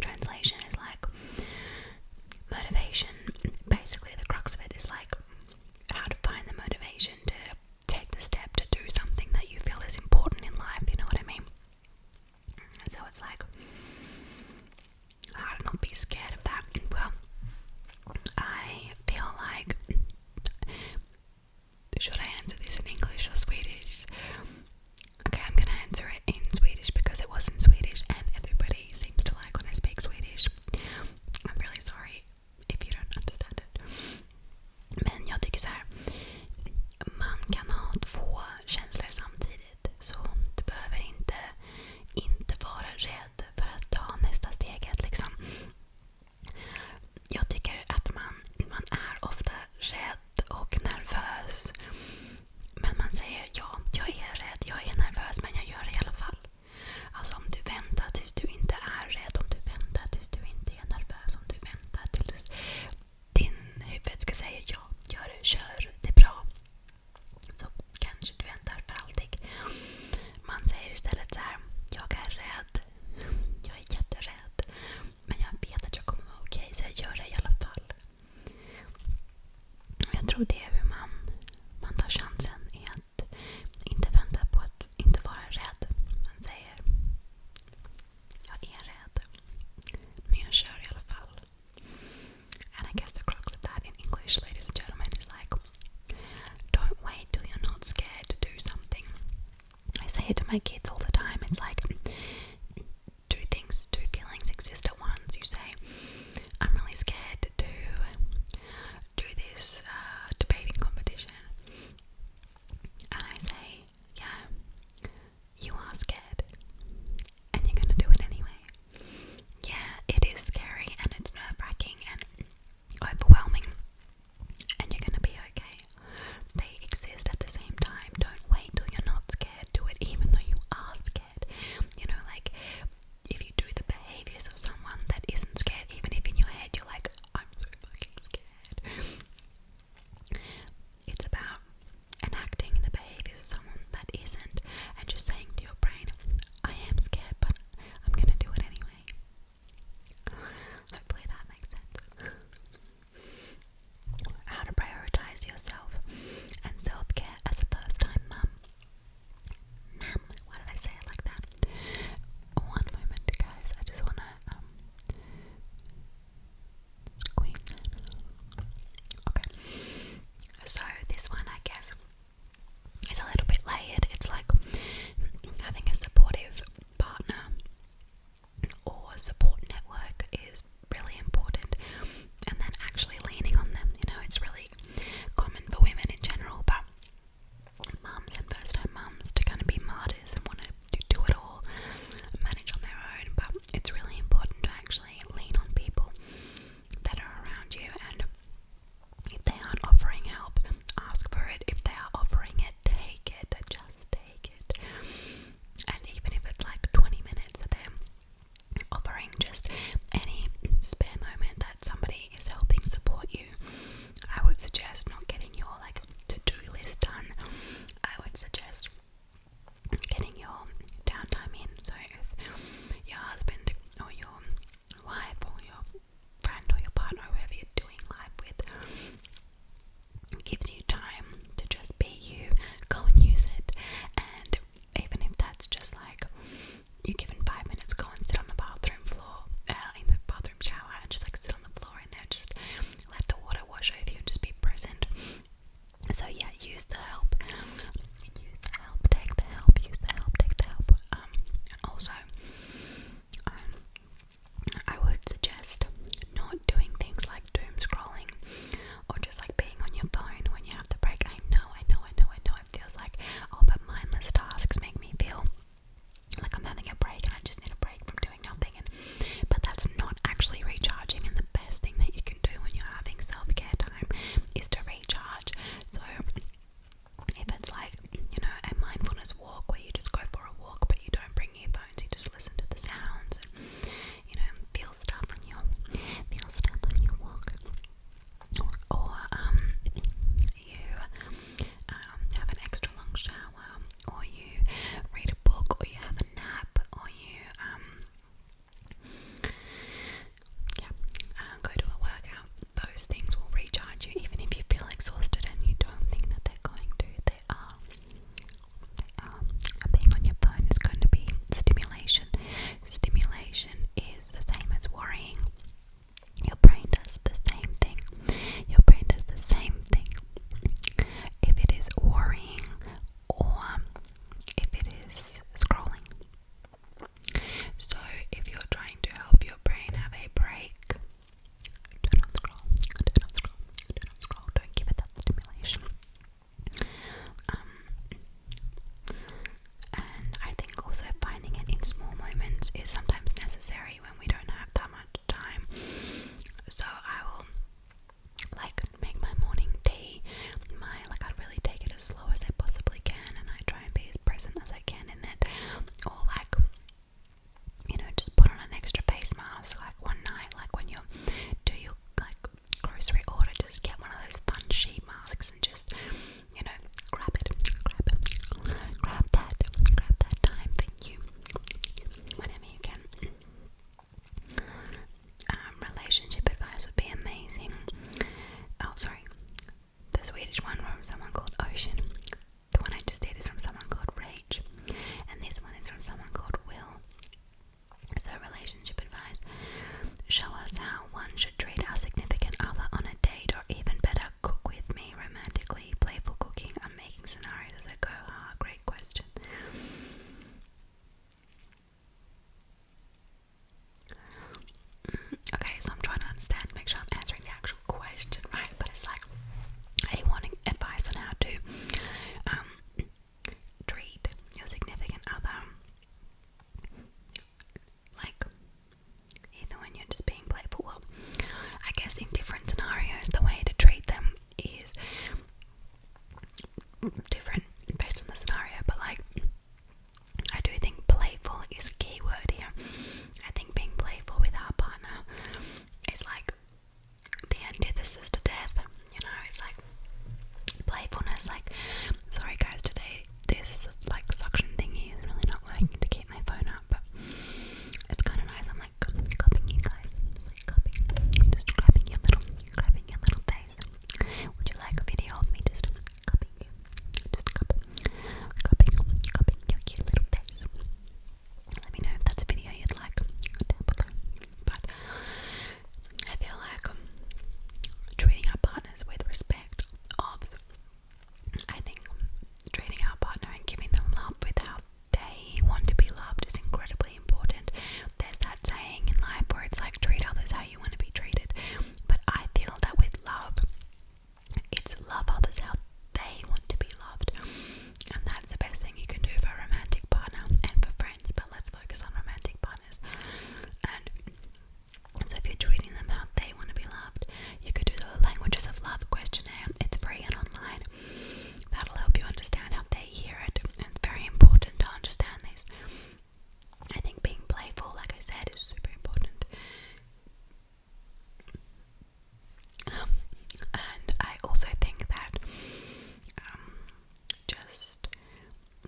Translation is like motivation. Basically, the crux of it is like how to find the motivation to take the step to do something that you feel is important in life. You know what I mean? So it's like, how to not be scared of that. Well, I feel like, should I answer this in English or Swedish? Okay, I'm gonna answer it in Swedish because it was in Swedish and everybody seems to like when I speak Swedish. I'm really sorry if you don't understand it. Men jag tycker så här, man kan ha två känslor samtidigt. Så du behöver inte vara rädd för att ta nästa steget liksom. Jag tycker att man är ofta rädd och nervös. Men man säger ja, jag är rädd, jag är nervös, men jag gör det i alla fall. Alltså om du väntar tills du inte är rädd, om du väntar tills du inte är nervös, om du väntar tills din huvud ska säga ja, gör det, kör, det är bra. Så kanske du väntar för alltid. Man säger istället så här, jag är rädd, jag är jätterädd, men jag vet att jag kommer vara okej, så jag gör det i alla fall. Jag tror det är hur man tar chansen i att inte vänta på att inte vara rädd. Man säger, jag är rädd, men jag kör i alla fall. And I guess the crux of that in English, ladies and gentlemen, is like, don't wait till you're not scared to do something. I say it to my kids all the time. It's like, two feelings exist at once. You say, I'm really scared to do this debating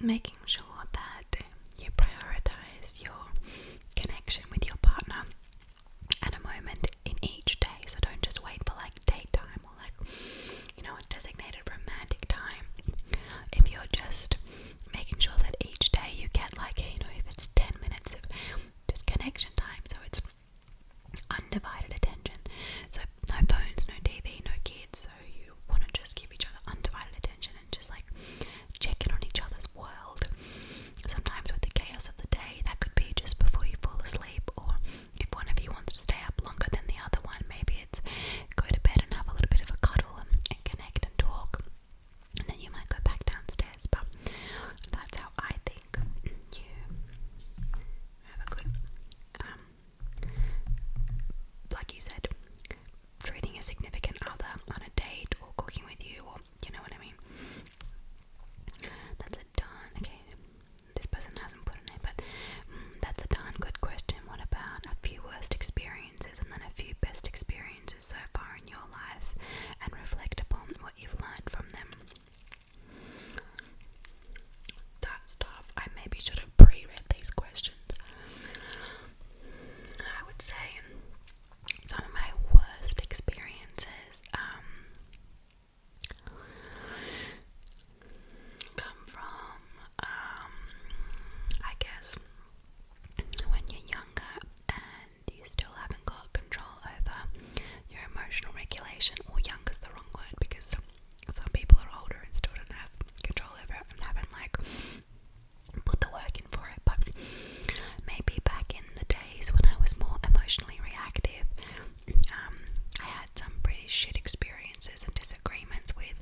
making sure that you prioritize your connection with your partner at a moment in each day. So don't just wait for like daytime or like, a designated romantic time. If you're just making sure that each day you get like, if it's 10 minutes of just connection time, so it's undivided attention. So no phones, no TV, no kids. So you want to just give each other undivided attention and just like check in on each other's world. Sometimes with the chaos of the day, that could be just before you fall asleep, or if one of you wants to stay up longer than the other one, maybe it's go to bed and have a little bit of a cuddle and connect and talk, and then you might go back downstairs. But that's how I think you have a good, like you said, treating a significant other on a date or cooking with you, or you know what I mean. That's a darn, okay, this person hasn't put a name, but that's a darn good question. What about a few worst experiences and then a few best experiences so far in your life, and reflect upon what you've learned from them? That's tough. I maybe should have pre-read these questions. I would say some of my worst experiences come from, I guess, when you're younger and you still haven't got control over your emotional regulation. Or younger's the wrong word, because some people are older and still don't have control over it and haven't like put the work in for it. But maybe back in the days when I was more emotionally reactive, I had some pretty shit experiences and disagreements with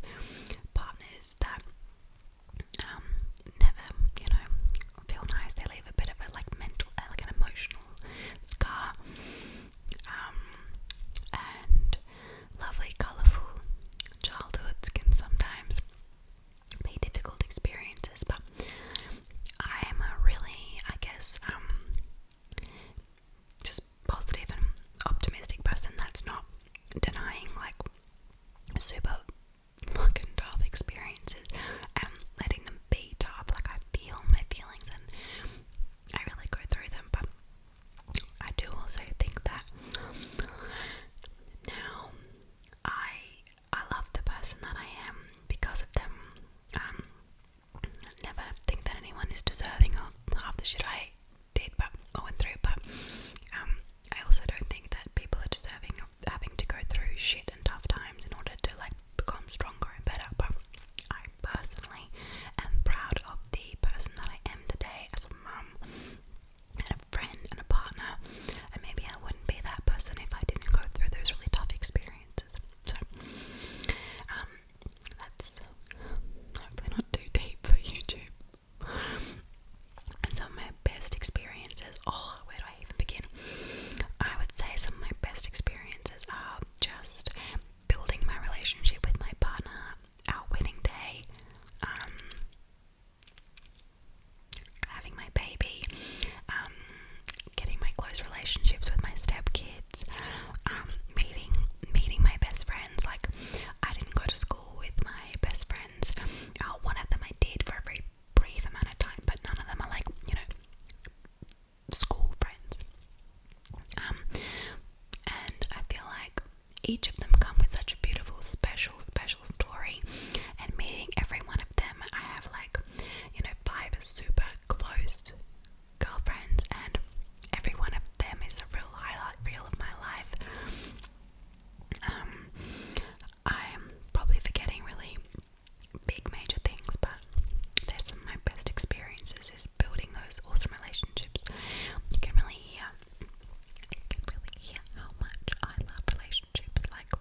partners that never, feel nice. They leave a bit of a like mental, like an emotional scar. And lovely, colourful childhoods can sometimes be difficult experiences, but I am a really, I guess, just positive and optimistic person that's not denying like super fucking tough experiences and letting them be tough. Like, I feel my feelings and I really go through them, but I do also think that now I love the person that I am because of them. Never think that anyone is deserving of half the shit I did or went through, but I also don't think that people are deserving of having to go through shit and tough times in order to like become stronger and better. But I personally am proud of the person that I am today as a mum and a friend and a partner, and maybe I wouldn't be that person if I didn't go through those really tough experiences. So that's hopefully not too deep for YouTube. And some of my best experiences, where do I even begin? I would say some of my best experiences are just building my relationship with my partner, our wedding day, having my baby, getting my close relationships with my stepkids, meeting my best friends. Like, I didn't go to school with my best friends. One of them I did for a very brief amount of time, but none of them are like, school friends. And I feel like each of them come with such a beautiful, special story, and meeting every one of them, I have like, 5 super close girlfriends, and every one of them is a real highlight reel of my life. I'm probably forgetting really big major things, but there's some of my best experiences is building those awesome relationships. You can really hear how much I love relationships. Like,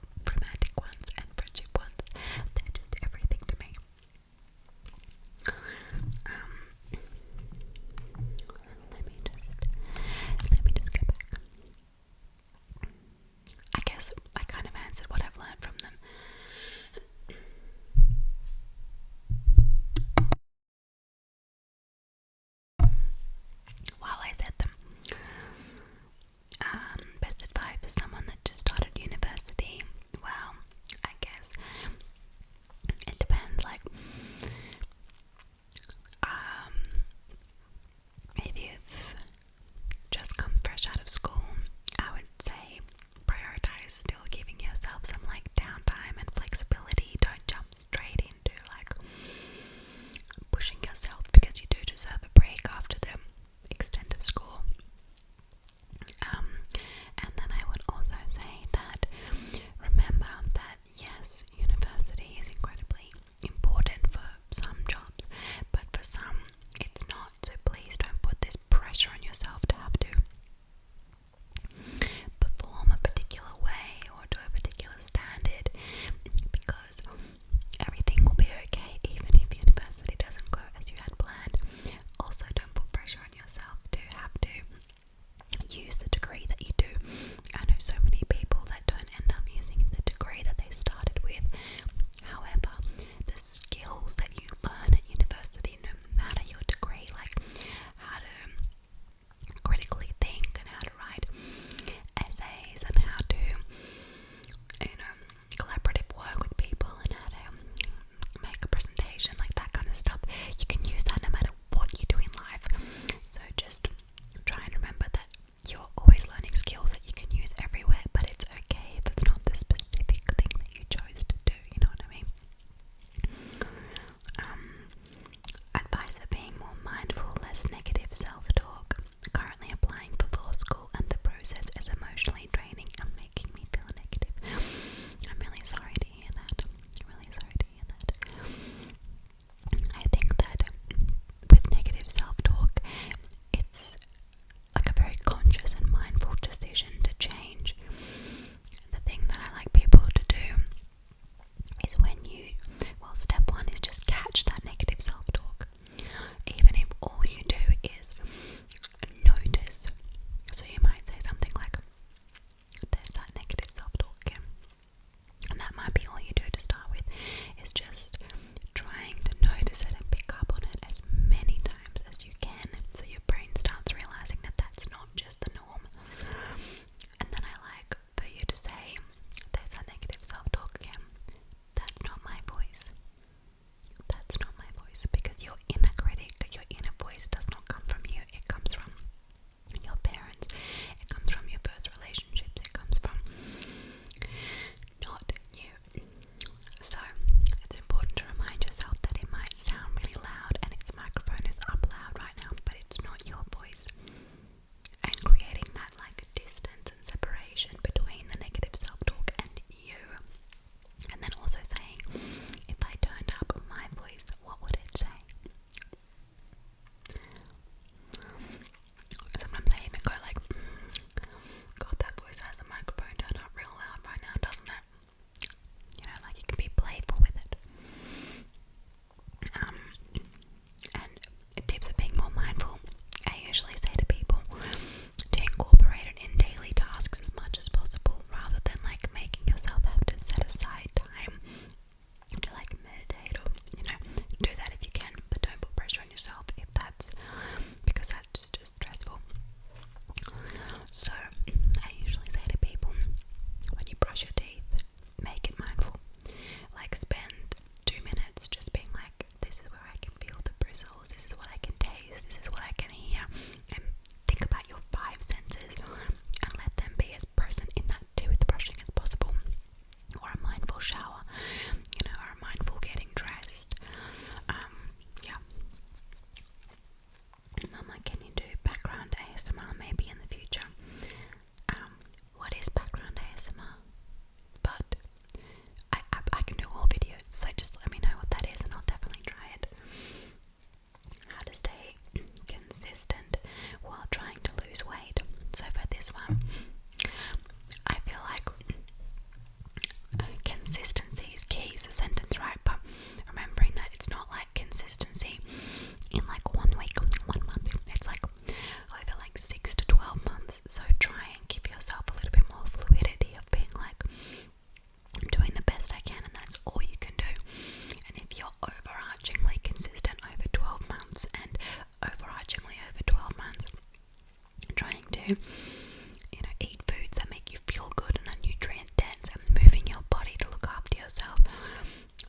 eat foods that make you feel good and are nutrient dense and moving your body to look after yourself,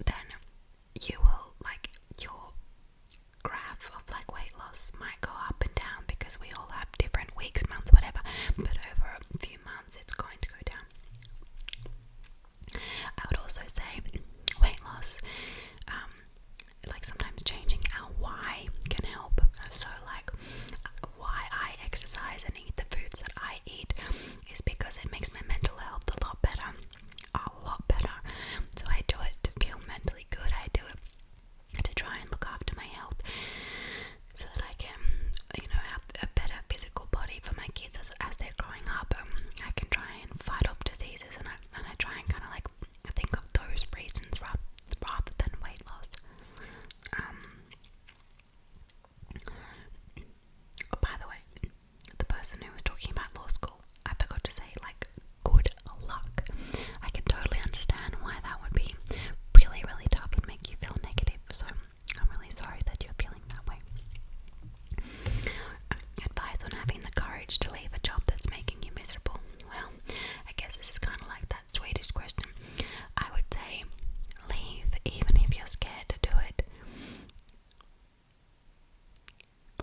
then you will, like, your graph of like weight loss might go up and down because we all have different weeks, months, whatever, but over a few months it's going to go down. I would also say weight loss, like sometimes changing our why can help. So like why I exercise and eat the foods that I eat is because it makes my mental health a lot better. So I do it to feel mentally good. I do it to try and look after my health so that I can, have a better physical body for my kids as they're growing up. I can try and fight off diseases, and I try and kind of like think of those reasons rather than weight loss. By the way, the person who was talking about law school, I forgot to say, like, good luck. I can totally understand why that would be really, really tough and make you feel negative, so I'm really sorry that you're feeling that way. Advice on having the courage to leave a job that's making you miserable. Well, I guess this is kind of like that Swedish question. I would say leave even if you're scared to do it.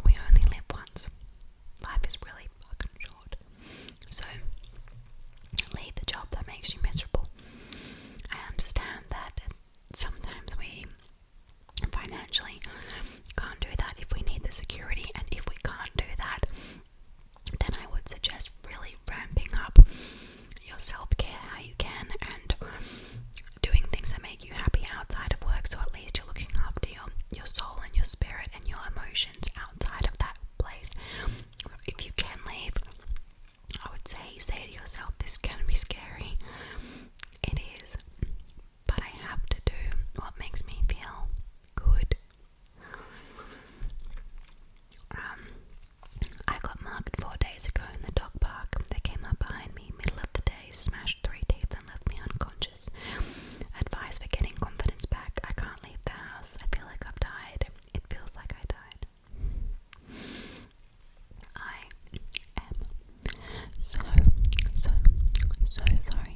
We only live once. Life is really fucking short. So leave the job that makes you miserable. I understand that sometimes we financially can't do that if we need the security, and if we can't do that, then I would suggest really ramping up your self-care how you can, and doing things that make you happy outside of work, so at least you're looking after your soul and your spirit and your emotions outside of that place. If you can leave, I would say to yourself, this can be scary. It is, but I have to do what makes me feel good. I got mugged 4 days ago in the dog park. They came up behind me middle of the day, smashed 3 teeth and left me unconscious. Advice for getting confidence back. I can't leave the house. I feel like I've died. It feels like I died. I am so sorry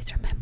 always remember